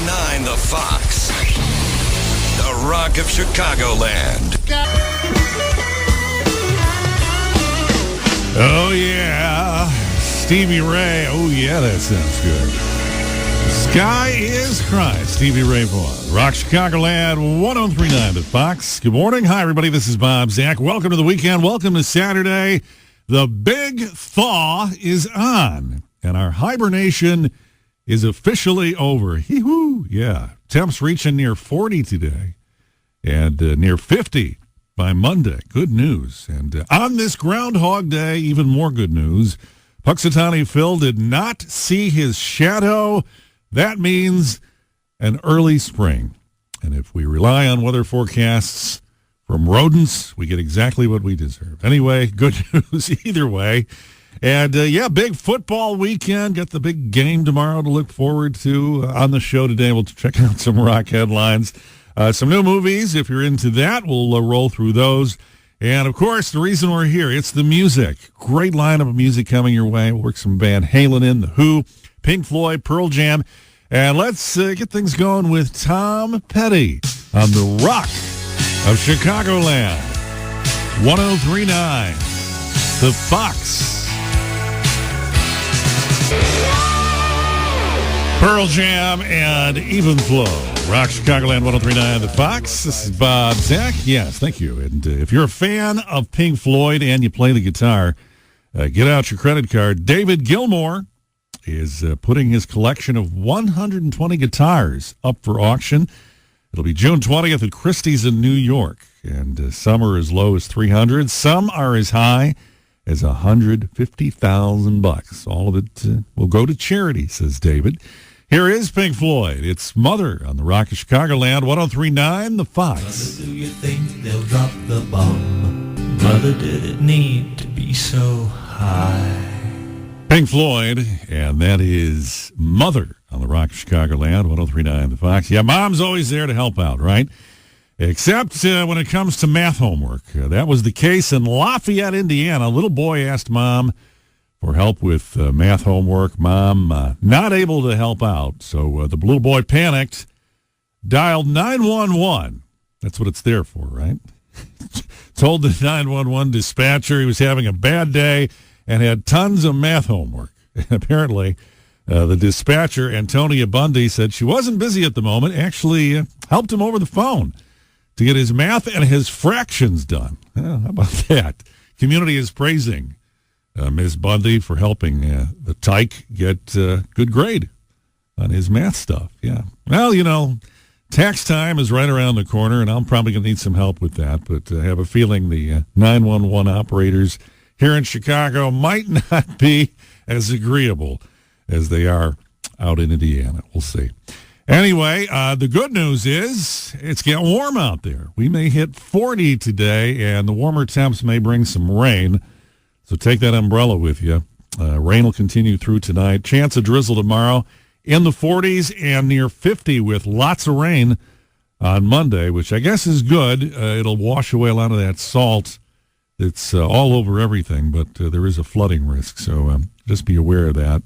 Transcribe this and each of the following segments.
1039 The Fox. The Rock of Chicagoland. Oh, yeah. Stevie Ray. Oh, yeah, that sounds good. The sky is crying. Stevie Ray Vaughan. Rock Chicagoland, 1039 The Fox. Good morning. Hi, everybody. This is Bob Zach. Welcome to the weekend. Welcome to Saturday. The big thaw is on, and our hibernation is officially over. Hee-hoo. Yeah. Temps reaching near 40 today and near 50 by Monday. Good news. And on this Groundhog Day, even more good news. Puxatawny Phil did not see his shadow. That means an early spring. And if we rely on weather forecasts from rodents, we get exactly what we deserve. Anyway, good news either way. And, big football weekend. Got the big game tomorrow to look forward to. On the show today, we'll check out some rock headlines. Some new movies, if you're into that, we'll roll through those. And, of course, the reason we're here, it's the music. Great lineup of music coming your way. We'll work some Van Halen in, The Who, Pink Floyd, Pearl Jam. And let's get things going with Tom Petty on the Rock of Chicagoland. 1039 The Fox. Pearl Jam and Even Flow. Rock Chicagoland 1039 The Fox. This is Bob Zach. Yes, thank you. And if you're a fan of Pink Floyd and you play the guitar, get out your credit card. David Gilmour is putting his collection of 120 guitars up for auction. It'll be June 20th at Christie's in New York. And some are as low as $300. Some are as high as $150,000. All of it will go to charity, says David. Here is Pink Floyd. It's Mother on the Rock of Chicagoland, 1039 The Fox. Mother, do you think they'll drop the bomb? Mother, did it need to be so high? Pink Floyd, and that is Mother on the Rock of Chicagoland, 1039 The Fox. Yeah, Mom's always there to help out, right? Except when it comes to math homework. That was the case in Lafayette, Indiana. A little boy asked Mom for help with math homework. Mom not able to help out. So the little boy panicked, dialed 911. That's what it's there for, right? Told the 911 dispatcher he was having a bad day and had tons of math homework. And apparently, the dispatcher, Antonia Bundy, said she wasn't busy at the moment, actually helped him over the phone to get his math and his fractions done. How about that? Community is praising Ms. Bundy for helping the tyke get good grade on his math stuff. Yeah. Well, tax time is right around the corner, and I'm probably going to need some help with that, but I have a feeling the 911 operators here in Chicago might not be as agreeable as they are out in Indiana. We'll see. Anyway, the good news is it's getting warm out there. We may hit 40 today, and the warmer temps may bring some rain. So take that umbrella with you. Rain will continue through tonight. Chance of drizzle tomorrow in the 40s and near 50 with lots of rain on Monday, which I guess is good. It'll wash away a lot of that salt that's all over everything, but there is a flooding risk. So just be aware of that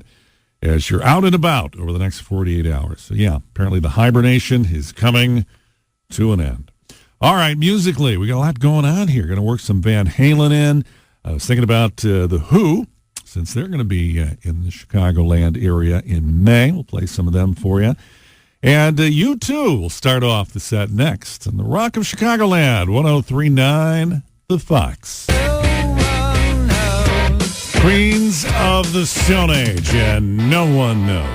as you're out and about over the next 48 hours. So, yeah, apparently the hibernation is coming to an end. All right, musically, we got a lot going on here. Going to work some Van Halen in. I was thinking about The Who, since they're going to be in the Chicagoland area in May. We'll play some of them for you. And U2 will start off the set next on the Rock of Chicagoland, 1039 The Fox. Queens of the Stone Age, and No One Knows.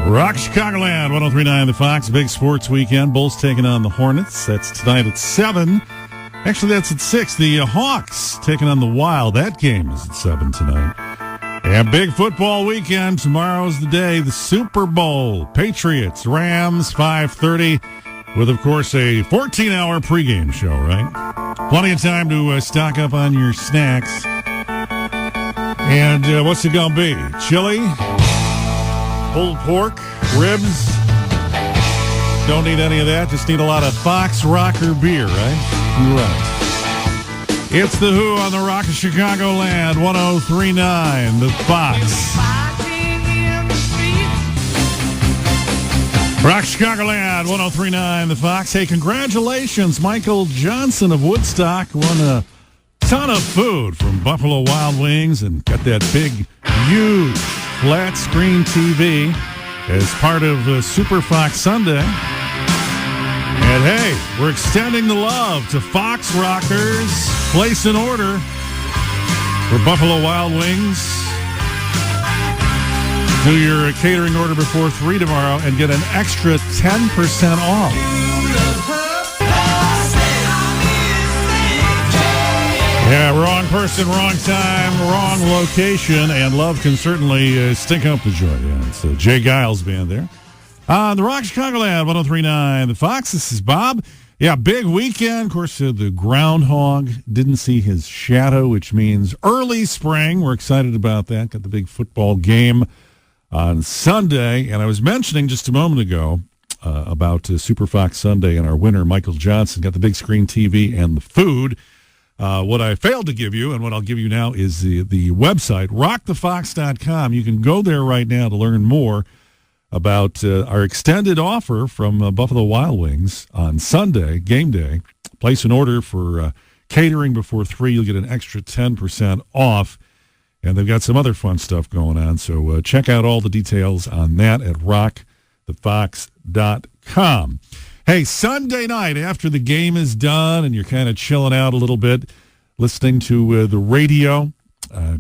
Rock Chicagoland, 1039 The Fox, big sports weekend. Bulls taking on the Hornets. That's tonight at 7. Actually, that's at 6. The Hawks taking on the Wild. That game is at 7 tonight. And big football weekend. Tomorrow's the day, the Super Bowl. Patriots, Rams, 5:30, with, of course, a 14-hour pregame show, right? Plenty of time to stock up on your snacks. And what's it going to be? Chili? Pulled pork? Ribs? Don't need any of that. Just need a lot of Fox Rocker beer, right? Right. It's The Who on the Rock of Chicagoland, 1039 The Fox. Rock Chicagoland, 103.9 The Fox. Hey, congratulations. Michael Johnson of Woodstock won a ton of food from Buffalo Wild Wings and got that big, huge flat screen TV as part of Super Fox Sunday. And hey, we're extending the love to Fox Rockers. Place an order for Buffalo Wild Wings. Do your catering order before 3 tomorrow and get an extra 10% off. Yeah, wrong person, wrong time, wrong location, and love can certainly stink up the joint. Yeah, it's Jay Giles band there. The Rock Chicagoland, 103.9 The Fox. This is Bob. Yeah, big weekend. Of course, the groundhog didn't see his shadow, which means early spring. We're excited about that. Got the big football game on Sunday, and I was mentioning just a moment ago about Super Fox Sunday and our winner, Michael Johnson, got the big screen TV and the food. What I failed to give you, and what I'll give you now, is the website, rockthefox.com. You can go there right now to learn more about our extended offer from Buffalo Wild Wings on Sunday, game day. Place an order for catering before 3. You'll get an extra 10% off. And they've got some other fun stuff going on. So check out all the details on that at rockthefox.com. Hey, Sunday night after the game is done and you're kind of chilling out a little bit, listening to the radio,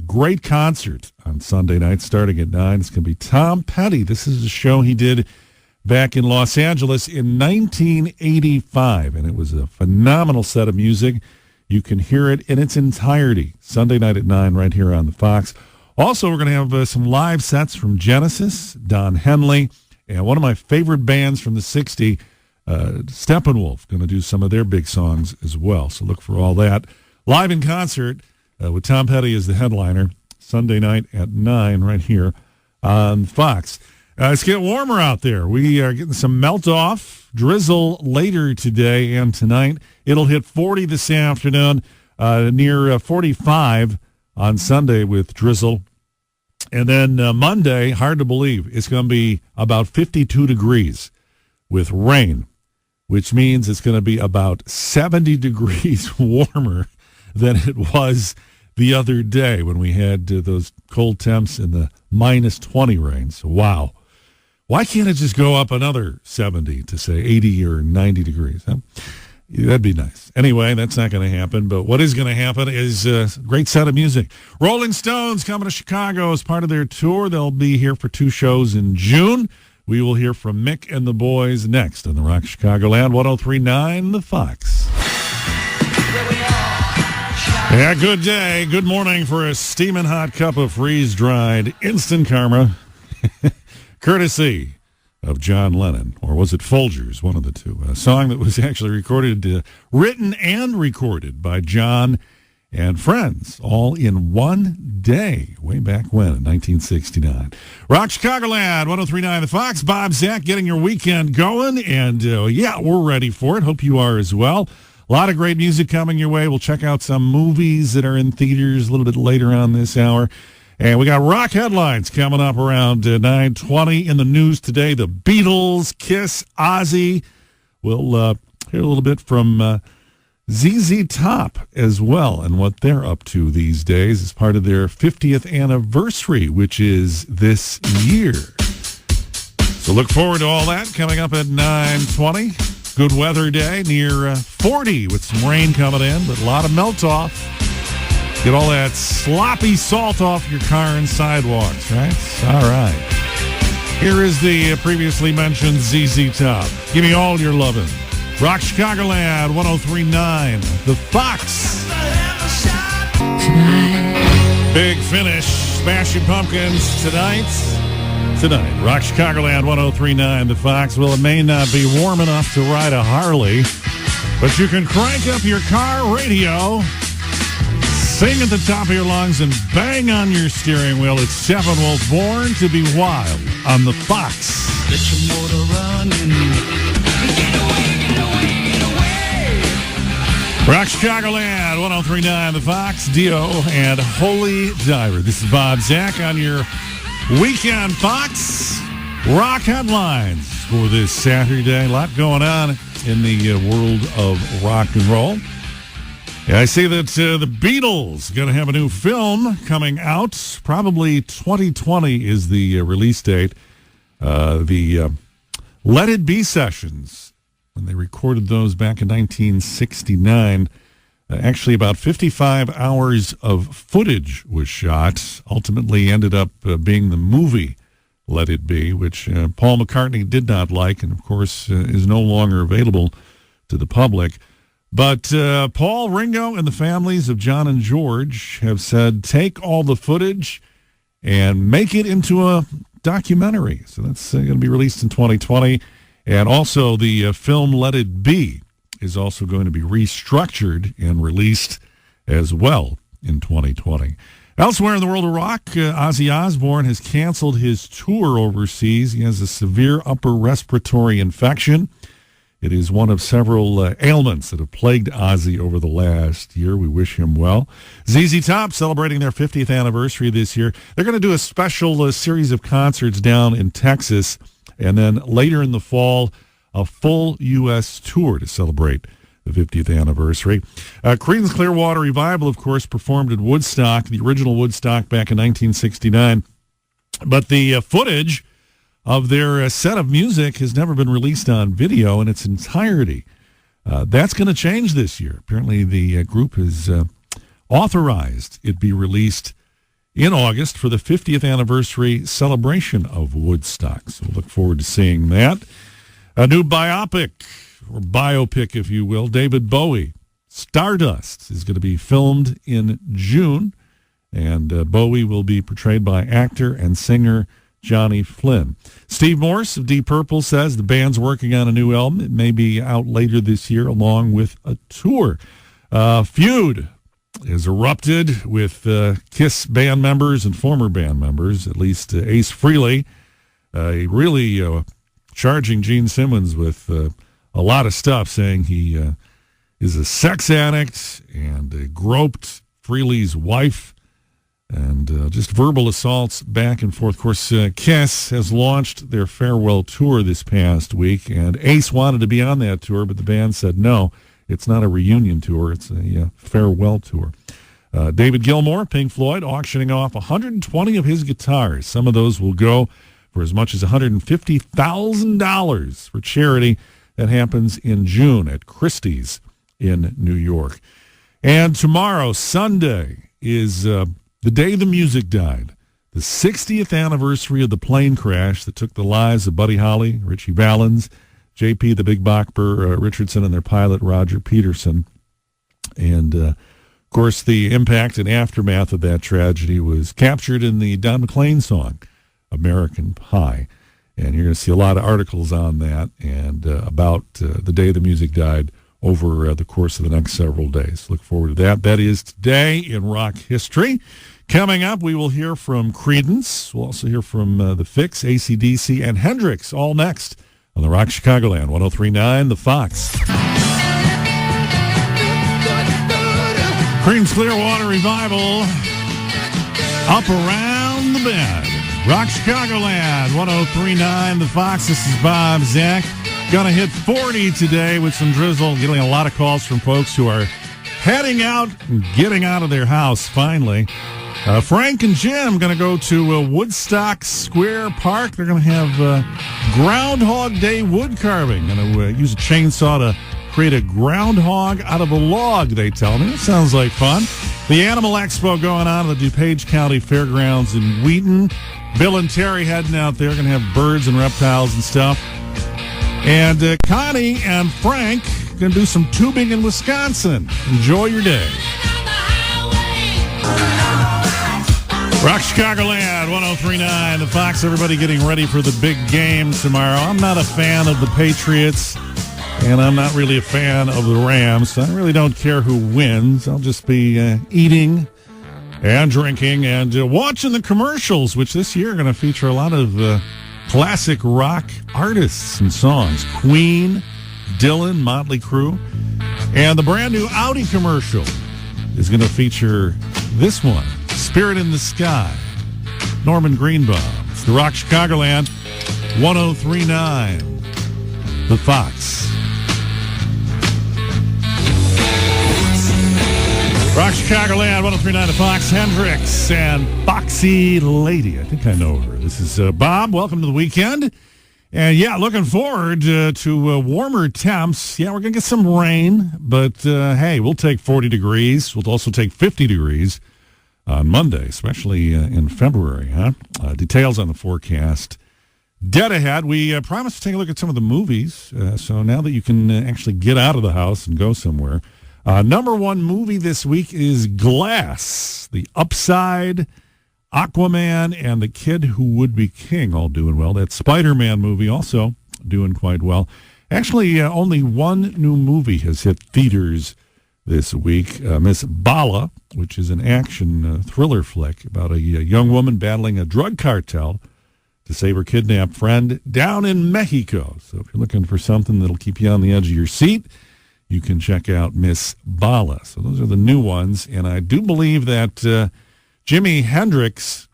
great concert on Sunday night starting at 9. It's going to be Tom Petty. This is a show he did back in Los Angeles in 1985, and it was a phenomenal set of music. You can hear it in its entirety Sunday night at 9 right here on the Fox. Also, we're going to have some live sets from Genesis, Don Henley, and one of my favorite bands from the 60s, Steppenwolf, going to do some of their big songs as well. So look for all that. Live in concert with Tom Petty as the headliner, Sunday night at 9 right here on Fox. It's getting warmer out there. We are getting some melt-off, drizzle later today and tonight. It'll hit 40 this afternoon, near 45 on Sunday with drizzle. And then Monday, hard to believe, it's going to be about 52 degrees with rain, which means it's going to be about 70 degrees warmer than it was the other day when we had those cold temps in the minus 20 range. Wow. Why can't it just go up another 70 to, say, 80 or 90 degrees? Huh? That'd be nice. Anyway, that's not going to happen. But what is going to happen is a great set of music. Rolling Stones coming to Chicago as part of their tour. They'll be here for 2 shows in June. We will hear from Mick and the boys next on the Rock Chicagoland, 103.9 The Fox. Yeah, good day. Good morning for a steaming hot cup of freeze-dried instant karma. Courtesy of John Lennon, or was it Folgers, one of the two, a song that was actually recorded, written and recorded by John and friends, all in one day, way back when, in 1969. Rock Chicagoland, 103.9 The Fox. Bob, Zach, getting your weekend going, and yeah, we're ready for it. Hope you are as well. A lot of great music coming your way. We'll check out some movies that are in theaters a little bit later on this hour. And we got rock headlines coming up around 9:20 in the news today. The Beatles, Kiss, Ozzy. We'll hear a little bit from ZZ Top as well and what they're up to these days as part of their 50th anniversary, which is this year. So look forward to all that coming up at 9:20. Good weather day, near 40 with some rain coming in, but a lot of melt-off. Get all that sloppy salt off your car and sidewalks, right? All right. Here is the previously mentioned ZZ Top. Give me all your lovin'. Rock Chicagoland, 103.9 The Fox. Tonight. Big finish. Smashing Pumpkins tonight. Rock Chicagoland, 103.9 The Fox. Well, it may not be warm enough to ride a Harley, but you can crank up your car radio, sing at the top of your lungs, and bang on your steering wheel. It's Steppenwolf, Born to be Wild on the Fox. Get your motor running. Get away. Rock Chicagoland, 103.9 The Fox, Dio, and Holy Diver. This is Bob Zach on your Weekend Fox Rock Headlines. for this Saturday. A lot going on in the world of rock and roll. Yeah, I see that the Beatles going to have a new film coming out. Probably 2020 is the release date. The Let It Be sessions, when they recorded those back in 1969, actually about 55 hours of footage was shot. Ultimately ended up being the movie Let It Be, which Paul McCartney did not like, and of course is no longer available to the public. But Paul, Ringo, and the families of John and George have said, take all the footage and make it into a documentary. So that's going to be released in 2020. And also the film Let It Be is also going to be restructured and released as well in 2020. Elsewhere in the world of rock, Ozzy Osbourne has canceled his tour overseas. He has a severe upper respiratory infection. It is one of several ailments that have plagued Ozzy over the last year. We wish him well. ZZ Top celebrating their 50th anniversary this year. They're going to do a special series of concerts down in Texas, and then later in the fall, a full U.S. tour to celebrate the 50th anniversary. Creedence Clearwater Revival, of course, performed at Woodstock, the original Woodstock back in 1969. But the footage of their set of music has never been released on video in its entirety. That's going to change this year. Apparently the group has authorized it be released in August for the 50th anniversary celebration of Woodstock. So we'll look forward to seeing that. A new biopic, or biopic if you will, David Bowie, Stardust, is going to be filmed in June, and Bowie will be portrayed by actor and singer Johnny Flynn. Steve Morse of Deep Purple says the band's working on a new album. It may be out later this year along with a tour. Feud has erupted with Kiss band members and former band members, at least Ace Frehley, really charging Gene Simmons with a lot of stuff, saying he is a sex addict and groped Frehley's wife, and just verbal assaults back and forth. Of course, Kiss has launched their farewell tour this past week, and Ace wanted to be on that tour, but the band said no, it's not a reunion tour, it's a farewell tour. David Gilmour, Pink Floyd, auctioning off 120 of his guitars. Some of those will go for as much as $150,000 for charity. That happens in June at Christie's in New York. And tomorrow, Sunday, is the day the music died. The 60th anniversary of the plane crash that took the lives of Buddy Holly, Richie Valens, J.P. the Big Bopper Richardson, and their pilot Roger Peterson. And, of course, the impact and aftermath of that tragedy was captured in the Don McLean song, American Pie. And you're going to see a lot of articles on that and about the day the music died over the course of the next several days. Look forward to that. That is today in rock history. Coming up, we will hear from Creedence. We'll also hear from The Fix, AC/DC, and Hendrix, all next on the Rock Chicagoland 103.9 The Fox. Creedence Clearwater Revival, Up Around the Bend. Rock Chicagoland 103.9 The Fox. This is Bob Zach. Gonna hit 40 today with some drizzle. Getting a lot of calls from folks who are heading out and getting out of their house finally. Frank and Jim going to go to Woodstock Square Park. They're going to have Groundhog Day wood carving. Going to use a chainsaw to create a groundhog out of a log, they tell me. That sounds like fun. The Animal Expo going on at the DuPage County Fairgrounds in Wheaton. Bill and Terry heading out there. Going to have birds and reptiles and stuff. And Connie and Frank going to do some tubing in Wisconsin. Enjoy your day. Rock Chicagoland 103.9 The Fox. Everybody getting ready for the big game tomorrow. I'm not a fan of the Patriots, and I'm not really a fan of the Rams. So I really don't care who wins. I'll just be eating and drinking and watching the commercials, which this year are going to feature a lot of classic rock artists and songs. Queen, Dylan, Motley Crue. And the brand new Audi commercial is going to feature this one, Spirit in the Sky, Norman Greenbaum. It's the Rock Chicagoland 103.9 the Fox. Rock Chicagoland, 103.9 The Fox. Hendrix and Foxy Lady. I think I know her. This is Bob. Welcome to the weekend. And, yeah, looking forward to warmer temps. Yeah, we're going to get some rain. But, hey, we'll take 40 degrees. We'll also take 50 degrees on Monday, especially in February. Details on the forecast. Dead ahead. We promised to take a look at some of the movies. So now that you can actually get out of the house and go somewhere. Number one movie this week is Glass, The Upside, Aquaman, and The Kid Who Would Be King, all doing well. That Spider-Man movie also doing quite well. Actually, only one new movie has hit theaters this week, Miss Bala, which is an action thriller flick about a young woman battling a drug cartel to save her kidnapped friend down in Mexico. So if you're looking for something that'll keep you on the edge of your seat, you can check out Miss Bala. So those are the new ones. And I do believe that Jimi Hendrix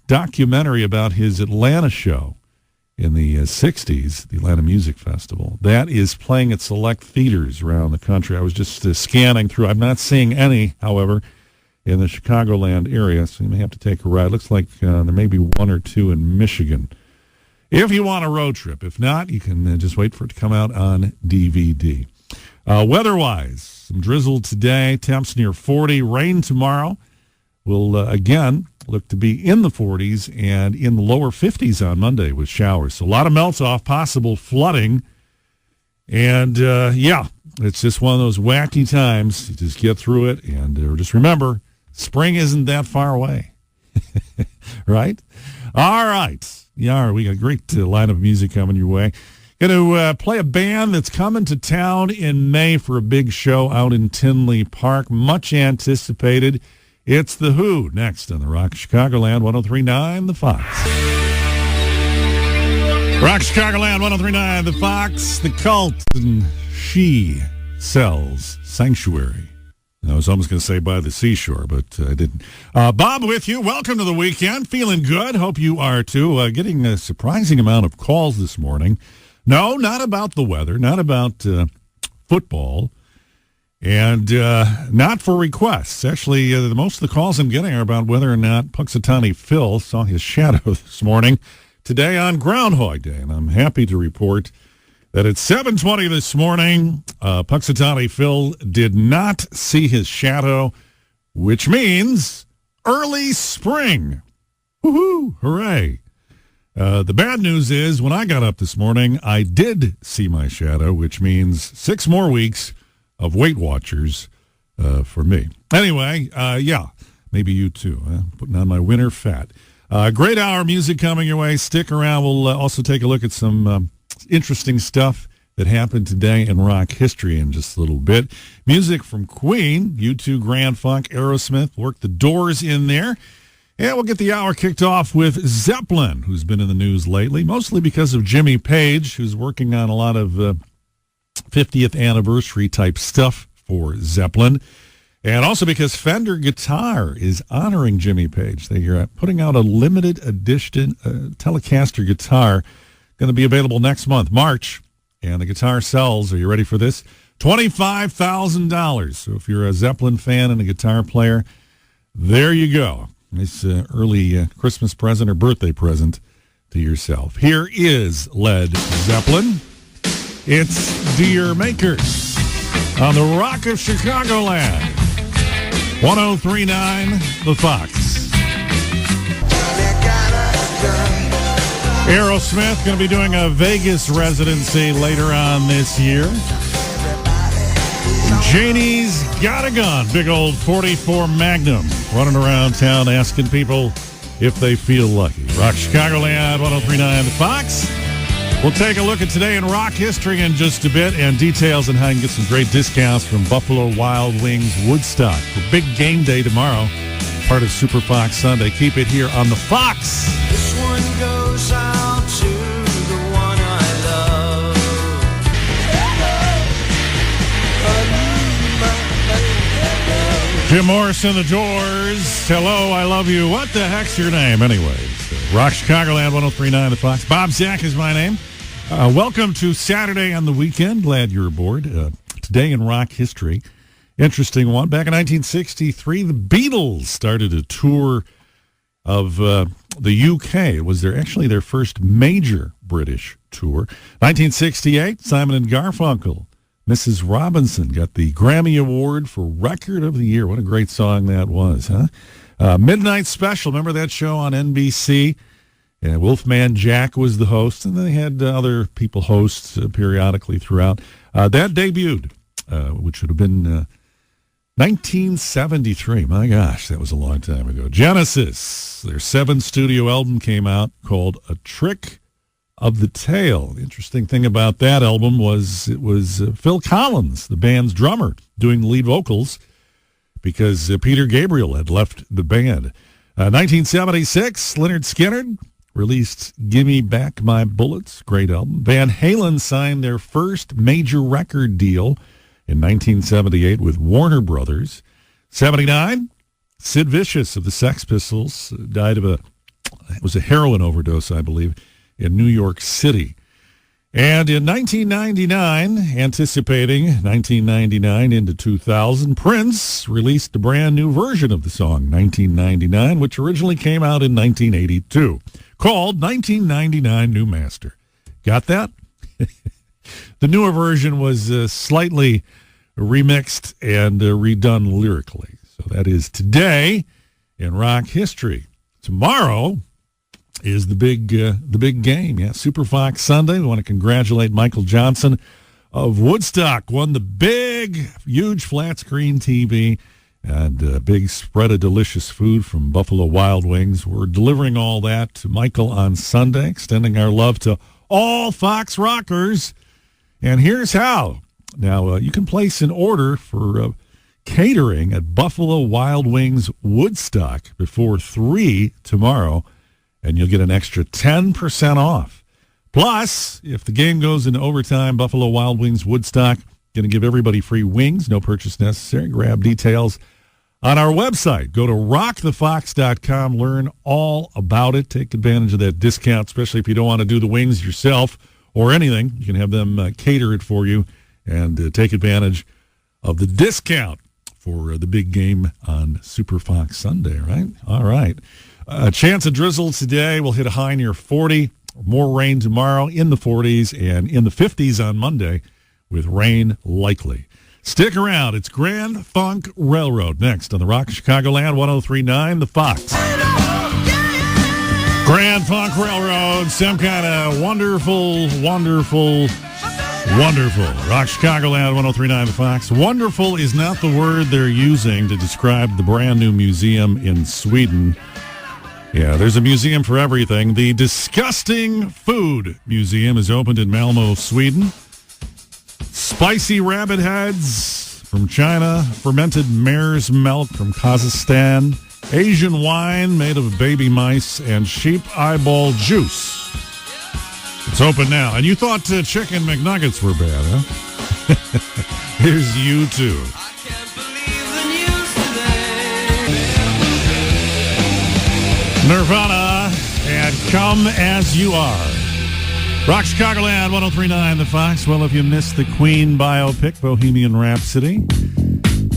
documentary about his Atlanta show in the 60s, the Atlanta Music Festival, that is playing at select theaters around the country. I was just scanning through. I'm not seeing any, however, in the Chicagoland area, so you may have to take a ride. Looks like there may be one or two in Michigan. If you want a road trip. If not, you can just wait for it to come out on DVD. Weather-wise, some drizzle today, temps near 40, rain tomorrow. We'll, again, look to be in the 40s and in the lower 50s on Monday with showers. So a lot of melt-off, possible flooding. And, yeah, it's just one of those wacky times. You just get through it, and just remember, spring isn't that far away. Right? All right. Yeah, we got a great line of music coming your way. Going to play a band that's coming to town in May for a big show out in Tinley Park. Much anticipated. It's The Who next on the Rock Chicagoland 103.9 The Fox. Rock Chicagoland 103.9 The Fox. The Cult and She Sells Sanctuary. I was almost going to say by the seashore, but I didn't. Bob with you. Welcome to the weekend. Feeling good. Hope you are too. Getting a surprising amount of calls this morning. No, not about the weather, not about football, and not for requests. Actually, most of the calls I'm getting are about whether or not Puxatawny Phil saw his shadow this morning, today on Groundhog Day. And I'm happy to report that at 7:20 this morning, Puxatawny Phil did not see his shadow, which means early spring. Woohoo! Hooray! The bad news is, when I got up this morning, I did see my shadow, which means 6 more weeks of Weight Watchers for me. Anyway, yeah, maybe you too. Putting on my winter fat. Great hour music coming your way. Stick around. We'll also take a look at some interesting stuff that happened today in rock history in just a little bit. Music from Queen, U2, Grand Funk, Aerosmith, work the Doors in there. And we'll get the hour kicked off with Zeppelin, who's been in the news lately, mostly because of Jimmy Page, who's working on a lot of 50th anniversary type stuff for Zeppelin. And also because Fender Guitar is honoring Jimmy Page. They are putting out a limited edition Telecaster guitar, going to be available next month, March. And the guitar sells, are you ready for this? $25,000. So if you're a Zeppelin fan and a guitar player, there you go. Nice early Christmas present or birthday present to yourself. Here is Led Zeppelin. It's Dear Maker on the Rock of Chicagoland. 103.9 The Fox. Aerosmith going to be doing a Vegas residency later on this year. Janie's got a gun, big old 44 Magnum, running around town asking people if they feel lucky. Rock Chicagoland, 103.9 The Fox. We'll take a look at today in rock history in just a bit and details on how you can get some great discounts from Buffalo Wild Wings Woodstock for big game day tomorrow, part of Super Fox Sunday. Keep it here on The Fox. This one goes out to the one I love. Jim Morrison, The Doors. Hello, I love you. What the heck's your name? Anyways, Rock Chicagoland, 103.9 The Fox. Bob Zach is my name. Welcome to Saturday on the weekend. Glad you're aboard. Today in rock history, interesting one. Back in 1963, the Beatles started a tour of the UK. It was actually their first major British tour. 1968, Simon and Garfunkel, Mrs. Robinson, got the Grammy Award for Record of the Year. What a great song that was, huh? Midnight Special, remember that show on NBC? And Wolfman Jack was the host, and they had other people host periodically throughout. That debuted, which would have been 1973. My gosh, that was a long time ago. Genesis, their 7th studio album came out called A Trick of the Tail. The interesting thing about that album was it was Phil Collins, the band's drummer, doing the lead vocals because Peter Gabriel had left the band. 1976, Lynyrd Skynyrd released Gimme Back My Bullets, great album. Van Halen signed their first major record deal in 1978 with Warner Brothers. 79, Sid Vicious of the Sex Pistols died of it was a heroin overdose, I believe, in New York City. And in 1999, anticipating 1999 into 2000, Prince released a brand new version of the song 1999, which originally came out in 1982. Called 1999 New Master. Got that? The newer version was slightly remixed and redone lyrically. So that is today in rock history. Tomorrow is the big game. Yeah, Super Fox Sunday. We want to congratulate Michael Johnson of Woodstock. Won the big, huge flat screen TV and a big spread of delicious food from Buffalo Wild Wings. We're delivering all that to Michael on Sunday, extending our love to all Fox Rockers. And here's how. Now, you can place an order for catering at Buffalo Wild Wings Woodstock before 3 tomorrow, and you'll get an extra 10% off. Plus, if the game goes into overtime, Buffalo Wild Wings Woodstock going to give everybody free wings, no purchase necessary. Grab details on our website. Go to rockthefox.com. Learn all about it. Take advantage of that discount, especially if you don't want to do the wings yourself or anything. You can have them cater it for you and take advantage of the discount for the big game on Super Fox Sunday, right? All right. A chance of drizzle today. We'll hit a high near 40. More rain tomorrow in the 40s and in the 50s on Monday with rain likely. Stick around. It's Grand Funk Railroad next on the Rock of Chicagoland 1039 The Fox. Grand Funk Railroad, some kind of wonderful. Rock Chicagoland 1039 The Fox. Wonderful is not the word they're using to describe the brand new museum in Sweden. Yeah, there's a museum for everything. The Disgusting Food Museum is opened in Malmo, Sweden. Spicy rabbit heads from China, fermented mare's milk from Kazakhstan, Asian wine made of baby mice, and sheep eyeball juice. It's open now. And you thought chicken McNuggets were bad, huh? Here's you too. Nirvana and Come As You Are. Rock Chicagoland 1039 The Fox. Well, if you missed the Queen biopic, Bohemian Rhapsody,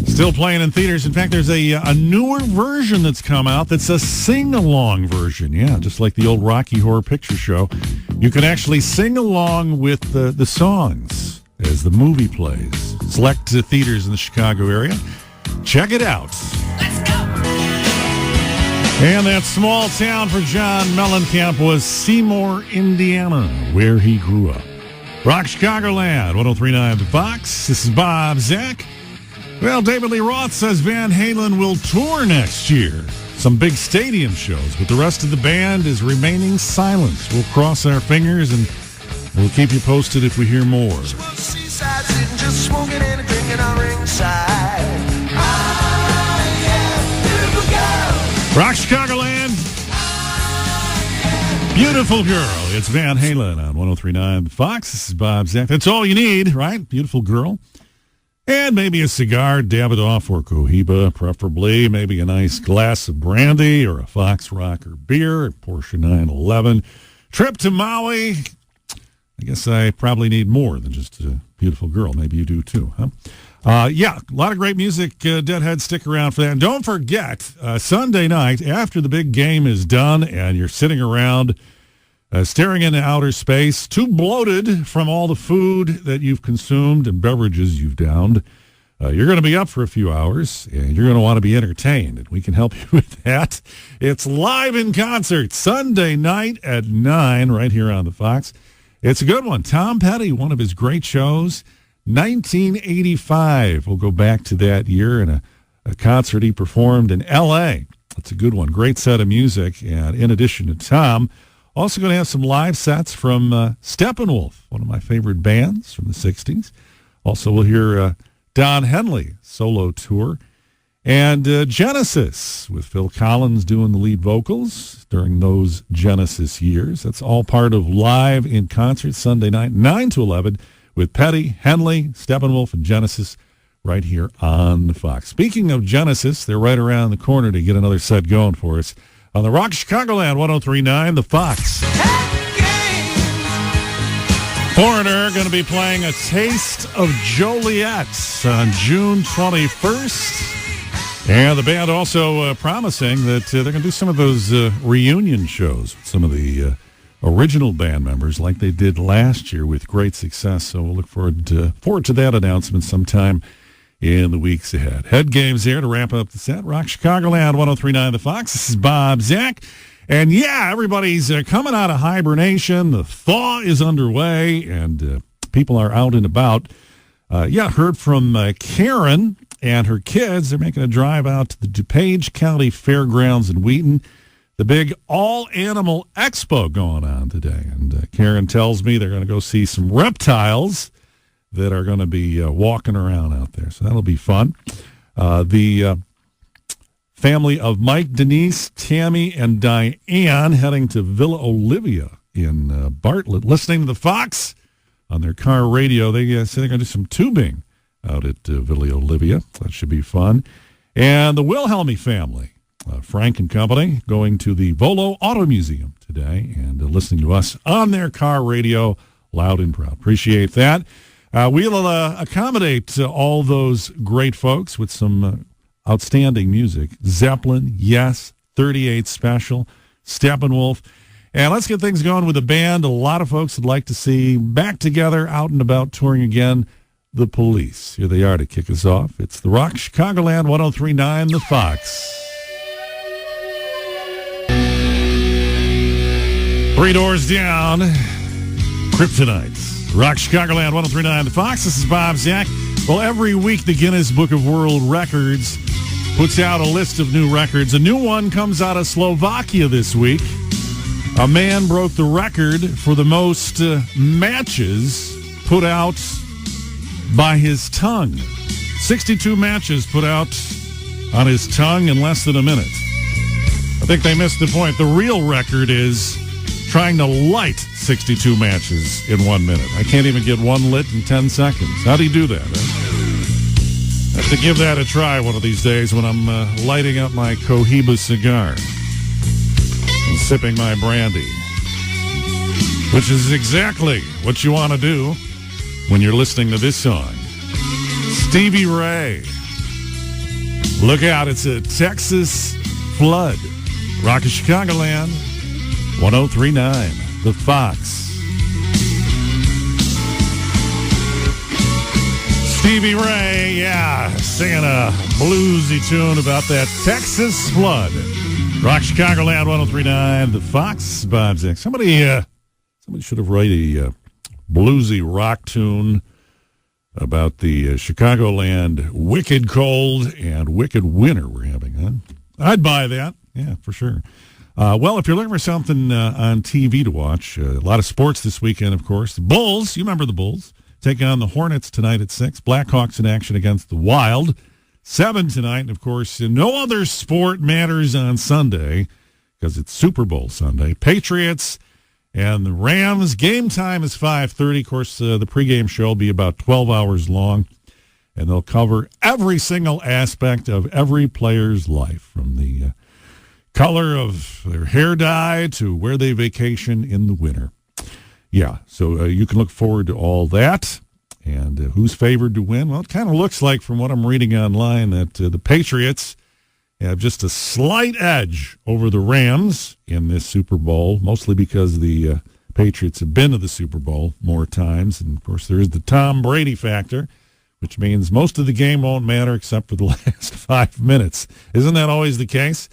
still playing in theaters. In fact, there's a newer version that's come out that's a sing-along version. Yeah, just like the old Rocky Horror Picture Show. You can actually sing along with the songs as the movie plays. Select theaters in the Chicago area. Check it out. Let's go! And that small town for John Mellencamp was Seymour, Indiana, where he grew up. Rock Chicagoland, 1039 The Fox. This is Bob Zach. Well, David Lee Roth says Van Halen will tour next year. Some big stadium shows, but the rest of the band is remaining silent. We'll cross our fingers and we'll keep you posted if we hear more. Seaside, sitting, just smoking and drinking on ringside. Rock Chicagoland. Beautiful girl. It's Van Halen on 1039 The Fox. This is Bob Zach. That's all you need, right? Beautiful girl. And maybe a cigar, Davidoff or Cohiba, preferably. Maybe a nice glass of brandy or a Fox Rocker beer, a Porsche 911. Trip to Maui. I guess I probably need more than just a beautiful girl. Maybe you do too, huh? Yeah, a lot of great music. Deadhead, stick around for that. And don't forget, Sunday night, after the big game is done and you're sitting around staring into outer space, too bloated from all the food that you've consumed and beverages you've downed, you're going to be up for a few hours, and you're going to want to be entertained, and we can help you with that. It's live in concert Sunday night at 9 right here on the Fox. It's a good one. Tom Petty, one of his great shows, 1985. We'll go back to that year in a concert he performed in L.A. It's a good one. Great set of music. And in addition to Tom, also going to have some live sets from Steppenwolf, one of my favorite bands from the 60s. Also, we'll hear Don Henley solo tour. And Genesis, with Phil Collins doing the lead vocals during those Genesis years. That's all part of Live in Concert Sunday night, 9 to 11, with Petty, Henley, Steppenwolf, and Genesis right here on the Fox. Speaking of Genesis, they're right around the corner to get another set going for us on the Rock Chicagoland 103.9, the Fox. Foreigner going to be playing A Taste of Joliet on June 21st. And the band also promising that they're going to do some of those reunion shows with some of the original band members like they did last year with great success. So we'll look forward to that announcement sometime in the weeks ahead. Head games here to wrap up the set. Rock Chicagoland 103.9 The Fox. This is Bob Zach. And yeah, everybody's coming out of hibernation. The thaw is underway and people are out and about. Heard from Karen and her kids. They're making a drive out to the DuPage County Fairgrounds in Wheaton. The big all-animal expo going on today. And Karen tells me they're going to go see some reptiles that are going to be walking around out there. So that'll be fun. The family of Mike, Denise, Tammy, and Diane heading to Villa Olivia in Bartlett, listening to the Fox on their car radio. They say they're going to do some tubing out at Villa Olivia. That should be fun. And the Wilhelmy family, Frank and company, going to the Volo Auto Museum today and listening to us on their car radio, loud and proud. Appreciate that. We'll accommodate all those great folks with some outstanding music. Zeppelin, yes, 38 Special, Steppenwolf. And let's get things going with the band. A lot of folks would like to see back together, out and about, touring again. The Police. Here they are to kick us off. It's the Rock Chicagoland 103.9, the Fox. 3 doors down, Kryptonite. Rock Chicagoland 103.9, the Fox. This is Bob Zach. Well, every week the Guinness Book of World Records puts out a list of new records. A new one comes out of Slovakia this week. A man broke the record for the most matches put out by his tongue. 62 matches put out on his tongue in less than a minute. I think they missed the point. The real record is trying to light 62 matches in 1 minute. I can't even get one lit in 10 seconds. How do you do that? I have to give that a try one of these days when I'm lighting up my Cohiba cigar and sipping my brandy, which is exactly what you want to do when you're listening to this song. Stevie Ray. Look out, it's a Texas flood. Rock of Chicagoland, 103.9, the Fox. Stevie Ray, yeah, singing a bluesy tune about that Texas flood. Rock Chicagoland, 103.9, the Fox. Bob Zach. Somebody should have write a bluesy rock tune about the Chicagoland wicked cold and wicked winter we're having, huh? I'd buy that. Yeah, for sure. Well, if you're looking for something on TV to watch, a lot of sports this weekend, of course. The Bulls, you remember the Bulls, take on the Hornets tonight at 6. Blackhawks in action against the Wild, 7 tonight. And, of course, no other sport matters on Sunday because it's Super Bowl Sunday. Patriots and the Rams, game time is 5:30. Of course, the pregame show will be about 12 hours long, and they'll cover every single aspect of every player's life, from the color of their hair dye to where they vacation in the winter. yeah, so you can look forward to all that. And who's favored to win? Well, it kind of looks like, from what I'm reading online, that the Patriots have just a slight edge over the Rams in this Super Bowl, mostly because the Patriots have been to the Super Bowl more times. And, of course, there is the Tom Brady factor, which means most of the game won't matter except for the last 5 minutes. Isn't that always the case?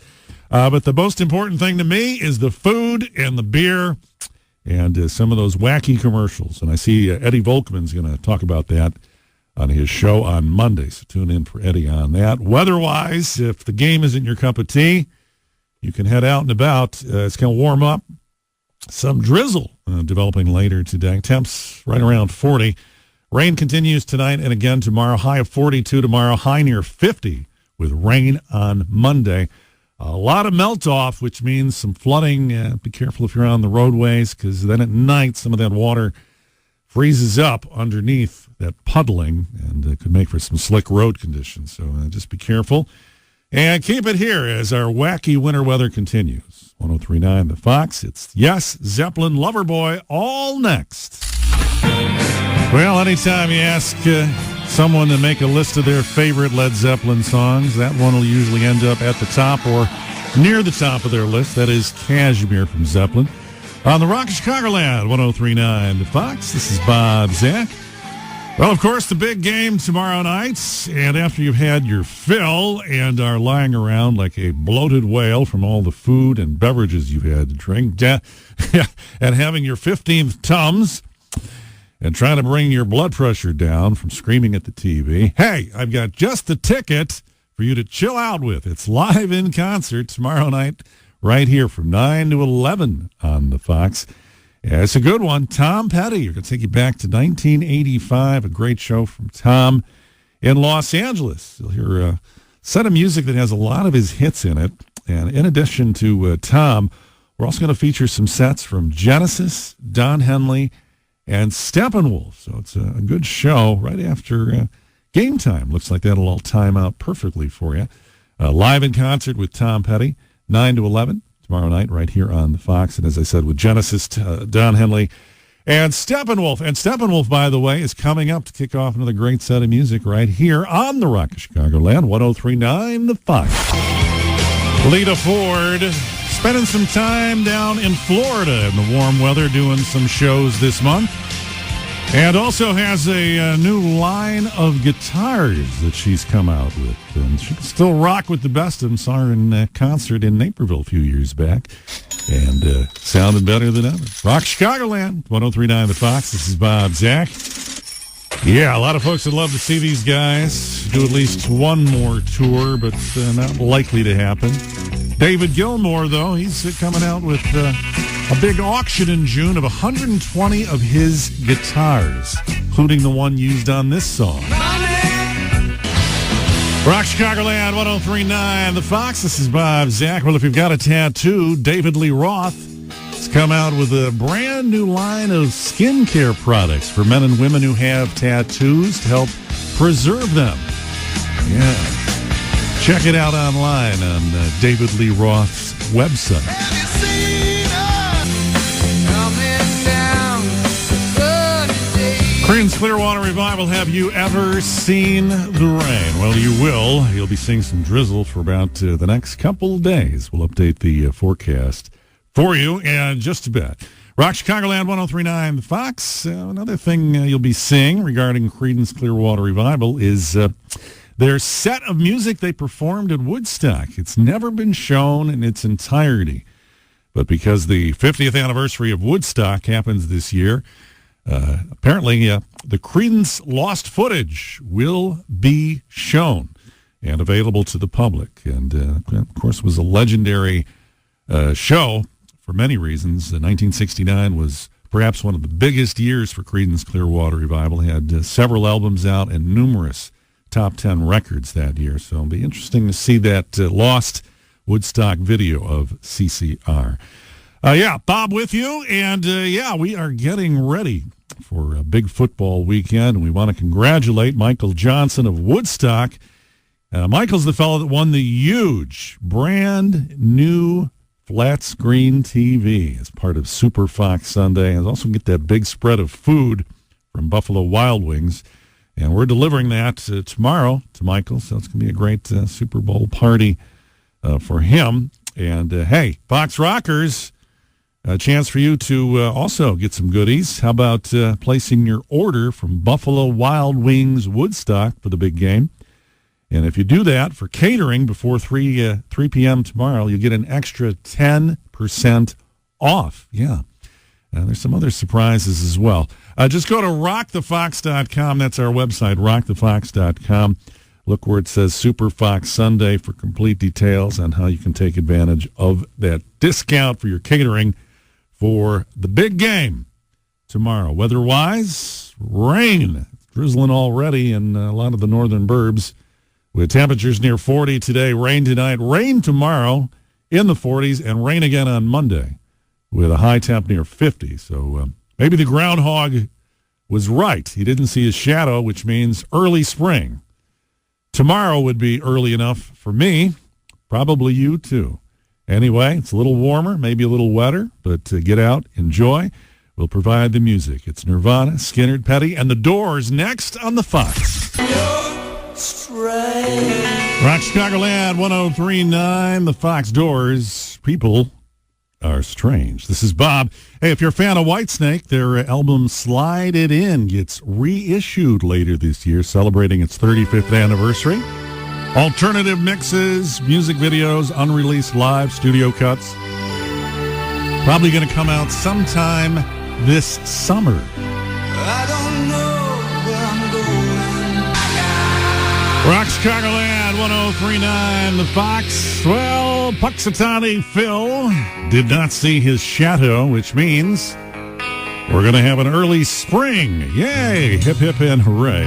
But the most important thing to me is the food and the beer and some of those wacky commercials. And I see Eddie Volkman's going to talk about that on his show on Monday. So tune in for Eddie on that. Weather-wise, if the game isn't your cup of tea, you can head out and about. It's going to warm up. Some drizzle developing later today. Temps right around 40. Rain continues tonight and again tomorrow. High of 42 tomorrow. High near 50 with rain on Monday. A lot of melt-off, which means some flooding. Be careful if you're on the roadways, because then at night some of that water freezes up underneath that puddling, and it could make for some slick road conditions. So just be careful. And keep it here as our wacky winter weather continues. 103.9 The Fox. It's Yes, Zeppelin, Loverboy, all next. Well, anytime you ask someone to make a list of their favorite Led Zeppelin songs, that one will usually end up at the top or near the top of their list. That is Kashmir from Zeppelin. On the Rock of Chicagoland, 103.9 The Fox. This is Bob Zach. Well, of course, the big game tomorrow night, and after you've had your fill and are lying around like a bloated whale from all the food and beverages you've had to drink, and having your 15th Tums, and trying to bring your blood pressure down from screaming at the TV, hey, I've got just the ticket for you to chill out with. It's live in concert tomorrow night right here from 9 to 11 on the Fox. Yeah, it's a good one. Tom Petty. You're going to take you back to 1985, a great show from Tom in Los Angeles. You'll hear a set of music that has a lot of his hits in it. And in addition to Tom, we're also going to feature some sets from Genesis, Don Henley, and Steppenwolf. So it's a good show right after game time. Looks like that'll all time out perfectly for you. Live in concert with Tom Petty, 9 to 11 tomorrow night right here on the Fox. And as I said, with Genesis, Don Henley, and Steppenwolf. And Steppenwolf, by the way, is coming up to kick off another great set of music right here on the Rock of Chicagoland, 103.9 The Fox. Lita Ford spending some time down in Florida in the warm weather doing some shows this month. And also has a new line of guitars that she's come out with. And she can still rock with the best of them. Saw her in a concert in Naperville a few years back. And sounded better than ever. Rock Chicagoland, 103.9 The Fox. This is Bob Zach. Yeah, a lot of folks would love to see these guys do at least one more tour, but not likely to happen. David Gilmour, though, he's coming out with a big auction in June of 120 of his guitars, including the one used on this song. Rock Chicagoland, 103.9 The Fox. This is Bob Zach. Well, if you've got a tattoo, David Lee Roth has come out with a brand new line of skincare products for men and women who have tattoos to help preserve them. Yeah. Check it out online on David Lee Roth's website. Creedence Clearwater Revival, have you ever seen the rain? Well, you will. You'll be seeing some drizzle for about the next couple days. We'll update the forecast for you in just a bit. Rock Chicagoland, 103.9 The Fox. Another thing you'll be seeing regarding Creedence Clearwater Revival is their set of music they performed at Woodstock. It's never been shown in its entirety. But because the 50th anniversary of Woodstock happens this year, apparently the Creedence lost footage will be shown and available to the public. And, of course, it was a legendary show for many reasons. 1969 was perhaps one of the biggest years for Creedence Clearwater Revival. It had several albums out and numerous top 10 records that year. So it'll be interesting to see that lost Woodstock video of CCR. Bob with you. And, we are getting ready for a big football weekend. And we want to congratulate Michael Johnson of Woodstock. Michael's the fellow that won the huge, brand new flat screen TV as part of Super Fox Sunday. And also get that big spread of food from Buffalo Wild Wings. And we're delivering that tomorrow to Michael, so it's going to be a great Super Bowl party for him. And, hey, Fox Rockers, a chance for you to also get some goodies. How about placing your order from Buffalo Wild Wings Woodstock for the big game? And if you do that for catering before 3 p.m. tomorrow, you get an extra 10% off. Yeah. There's some other surprises as well. Just go to rockthefox.com. That's our website, rockthefox.com. Look where it says Super Fox Sunday for complete details on how you can take advantage of that discount for your catering for the big game tomorrow. Weather-wise, rain. It's drizzling already in a lot of the northern burbs with temperatures near 40 today, rain tonight, rain tomorrow in the 40s, and rain again on Monday with a high temp near 50. So maybe the groundhog was right. He didn't see his shadow, which means early spring. Tomorrow would be early enough for me, probably you too. Anyway, it's a little warmer, maybe a little wetter, but get out, enjoy. We'll provide the music. It's Nirvana, Skinner, Petty, and The Doors next on the Fox. Rock Chicagoland 103.9, the Fox Doors. People are strange. This is Bob. Hey, if you're a fan of Whitesnake, their album Slide It In gets reissued later this year, celebrating its 35th anniversary. Alternative mixes, music videos, unreleased live studio cuts. Probably going to come out sometime this summer. I don't know where I'm going. Rock Chicagoland 103.9, the Fox. Well, Puxatawny Phil did not see his shadow, which means we're going to have an early spring. Yay! Hip, hip, and hooray.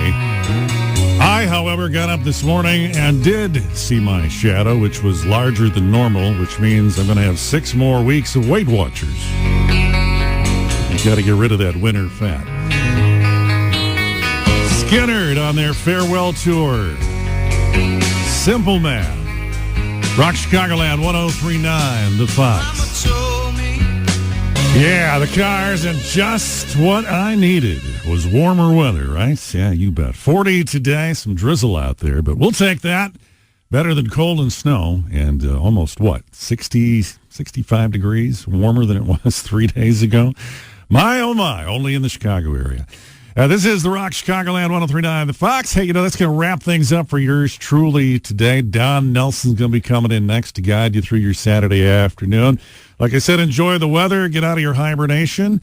I, however, got up this morning and did see my shadow, which was larger than normal, which means I'm going to have 6 more weeks of Weight Watchers. You got to get rid of that winter fat. Skinner on their farewell tour. Simple Man. Rock Chicagoland 103.9, the Fox. Yeah, the cars, and just what I needed was warmer weather, right? Yeah, you bet. 40 today, some drizzle out there, but we'll take that. Better than cold and snow, and almost, 60, 65 degrees warmer than it was 3 days ago. My, oh my, only in the Chicago area. This is the Rock Chicagoland 103.9, the Fox. Hey, that's going to wrap things up for yours truly today. Don Nelson's going to be coming in next to guide you through your Saturday afternoon. Like I said, enjoy the weather, get out of your hibernation,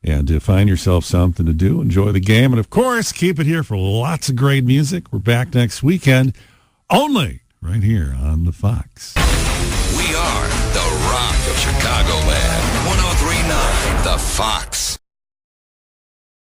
and find yourself something to do. Enjoy the game. And, of course, keep it here for lots of great music. We're back next weekend, only right here on the Fox. We are the Rock of Chicagoland 103.9, the Fox.